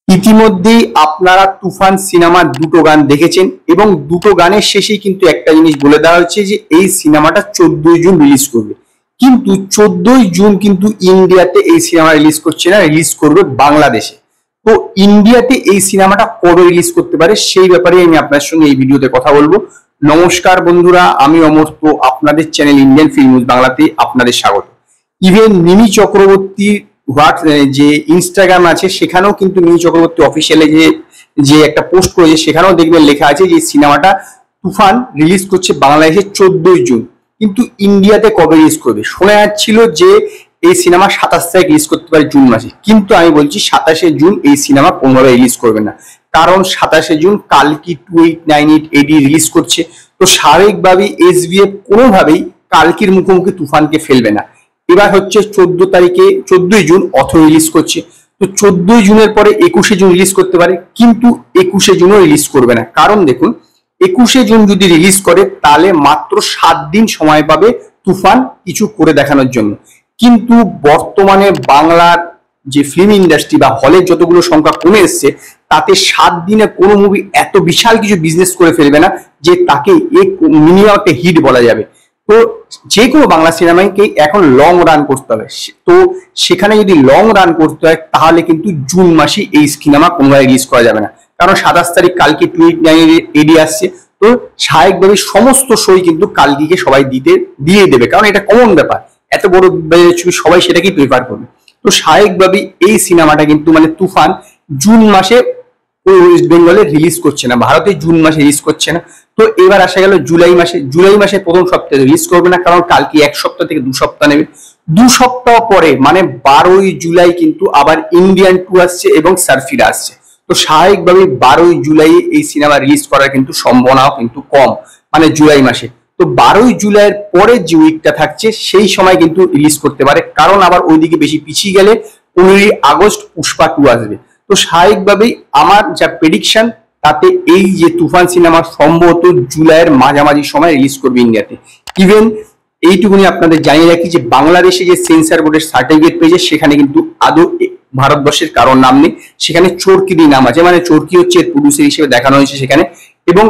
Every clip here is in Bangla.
ইতিমধ্যেই আপনারা তুফান সিনেমার দুটো গান দেখেছেন এবং দুটো গানের শেষেই কিন্তু একটা জিনিস বলে দেওয়া হচ্ছে যে এই সিনেমাটা 14ই জুন রিলিজ করবে। কিন্তু 14ই জুন কিন্তু ইন্ডিয়াতে এই সিনেমা রিলিজ করছে না, রিলিজ করবে বাংলাদেশে। তো ইন্ডিয়াতে এই সিনেমাটা কবে রিলিজ করতে পারে সেই ব্যাপারে আমি আপনার সঙ্গে এই ভিডিওতে কথা বলবো। নমস্কার বন্ধুরা, আমি অমর, তো আপনাদের চ্যানেল ইন্ডিয়ান ফিল্ম নিউজ বাংলাতে আপনাদের স্বাগত। ইভেন মিমি চক্রবর্তী যে ইনস্টাগ্রাম আছে সেখানেও কিন্তু মিমি চক্রবর্তী অফিসিয়ালে যে একটা পোস্ট করেছে সেখানেও দেখবেন লেখা আছে যে সিনেমাটা তুফান রিলিজ করছে বাংলাদেশে 14ই জুন। কিন্তু ইন্ডিয়াতে কবে রিলিজ করবে? শোনা যাচ্ছিল যে এই সিনেমা 27 তারিখ রিলিজ করতে পারে জুন মাসে, কিন্তু আমি বলছি 27শে জুন এই সিনেমা কোনোভাবে রিলিজ করবে না। কারণ 27শে জুন কালকি 2898 AD রিলিজ করছে। তো স্বাভাবিকভাবেই SBF কোনোভাবেই কালকির মুখোমুখি তুফানকে ফেলবে না। এবার হচ্ছে 14ই জুন অথর রিলিজ করছে। তো 14ই জুনের পরে 21শে জুন রিলিজ করতে পারে, কিন্তু 21শে জুনও রিলিজ করবে না। কারণ দেখুন, 21শে জুন যদি রিলিজ করে তাহলে মাত্র 7 দিন সময় পাবে তুফান কিছু করে দেখানোর জন্য। কিন্তু বর্তমানে বাংলার যে ফিল্ম ইন্ডাস্ট্রি বা হলের যতগুলো সংখ্যা কমে এসছে, তাতে 7 দিনে কোনো মুভি এত বিশাল কিছু বিজনেস করে ফেলবে না যে তাকে মিনিমাম একটা হিট বলা যাবে। তো যে কোনো বাংলা সিনেমাকে এখন লং রান করতে হবে। তো সেখানে যদি লং রান করতে হয় তাহলে কিন্তু জুন মাসে এই সিনেমা কোনোভাবে রিলিজ করা যাবে না। কারণ 27 তারিখ কালকে 29 AD আসছে। তো স্বাভাবিকভাবে সমস্ত শোই কিন্তু কালকিকে সবাই দিয়ে দেবে, কারণ এটা কমন ব্যাপার। এত বড় ছবি সবাই সেটাকেই প্রেফার করবে। তো স্বাভাবিকভাবেই এই সিনেমাটা কিন্তু মানে তুফান জুন মাসে ওয়েস্ট বেঙ্গলে রিলিজ করছে না, ভারতে জুন মাসে রিলিজ করছে না। তো এবার আসা গেল জুলাই মাসে প্রথম সপ্তাহে রিলিজ করবে না, কারণ কালকে 1 সপ্তাহ থেকে 2 সপ্তাহ নেবে। 2 সপ্তাহ পরে মানে 12ই জুলাই কিন্তু আবার ইন্ডিয়ান 2 আসছে এবং সার্ফিরা আসছে। তো স্বাভাবিকভাবে 12ই জুলাই এই সিনেমা রিলিজ করার কিন্তু সম্ভাবনাও কিন্তু কম, মানে জুলাই মাসে। তো 12ই জুলাইয়ের পরের যে উইকটা থাকছে সেই সময় কিন্তু রিলিজ করতে পারে, কারণ আবার ওইদিকে বেশি পিছিয়ে গেলে 15ই আগস্ট পুষ্পা 2 আসবে। তো স্বাভাবিকভাবেই আমার যা প্রেডিকশন তাতে এই যে তুফান সিনেমা সম্ভবত জুলাইয়ের মাঝামাঝি সময় রিলিজ করবে ইন্ডিয়াতে। ইভেন এইটুকুনি আপনাদের জানিয়ে রাখি যে বাংলাদেশে যে সেন্সার বোর্ডের সার্টিফিকেট পেয়েছে সেখানে কিন্তু আদৌ ভারতবর্ষের কারোর নাম নেই, সেখানে চোরকিরই নাম আছে, মানে চোরকি হচ্ছে প্রডিউসার হিসেবে দেখানো হয়েছে সেখানে। এবং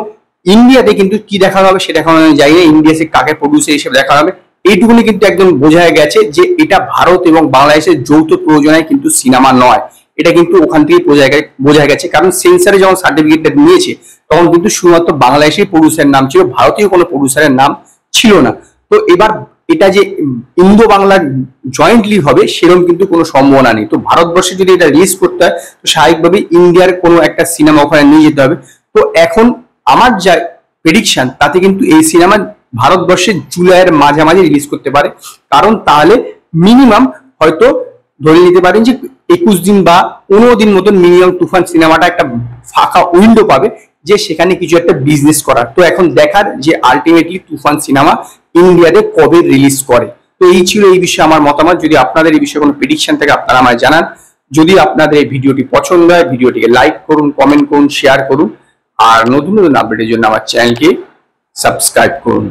ইন্ডিয়াতে কিন্তু কি দেখানো হবে সেটা এখন আমি জানি না, ইন্ডিয়াতে কাকে প্রডিউসার হিসেবে দেখানো হবে। এইটুকুনি কিন্তু একদম বোঝা গেছে যে এটা ভারত এবং বাংলাদেশের যৌথ প্রযোজনায় কিন্তু সিনেমা নয়, এটা কিন্তু ওখান থেকে বোঝা গেছে। কারণ সেন্সারে যখন সার্টিফিকেটটা নিয়েছে তখন কিন্তু শুধুমাত্র বাংলাদেশের প্রডিউসারের নাম ছিল, ভারতীয় কোনো প্রডিউসারের নাম ছিল না। তো এবার এটা যে ইন্দো বাংলার জয়েন্টলি হবে সেরকম কিন্তু কোনো সম্ভাবনা নেই। তো ভারতবর্ষে যদি এটা রিলিজ করতে হয় তো স্বাভাবিকভাবে ইন্ডিয়ার কোনো একটা সিনেমা ওখানে নিয়ে যেতে হবে। তো এখন আমার যা প্রেডিকশন তাতে কিন্তু এই সিনেমা ভারতবর্ষে জুলাইয়ের মাঝামাঝি রিলিজ করতে পারে, কারণ তাহলে মিনিমাম হয়তো ধরে নিতে পারেন যে 21 দিন বা 15 দিন মতন মিনিমাম তুফান সিনেমাটা একটা ফাঁকা উইন্ডো পাবে যে সেখানে কিছু একটা বিজনেস করার। তো এখন দেখার যে আলটিমেটলি তুফান সিনেমা ইন্ডিয়াতে কবে রিলিজ করে। তো এই ছিল এই বিষয়ে আমার মতামত। যদি আপনাদের এই বিষয়ে কোনো প্রেডিকশন থাকে আপনারা আমায় জানান। যদি আপনাদের এই ভিডিওটি পছন্দ হয় ভিডিওটিকে লাইক করুন, কমেন্ট করুন, শেয়ার করুন, আর নতুন নতুন আপডেটের জন্য আমার চ্যানেলকে সাবস্ক্রাইব করুন।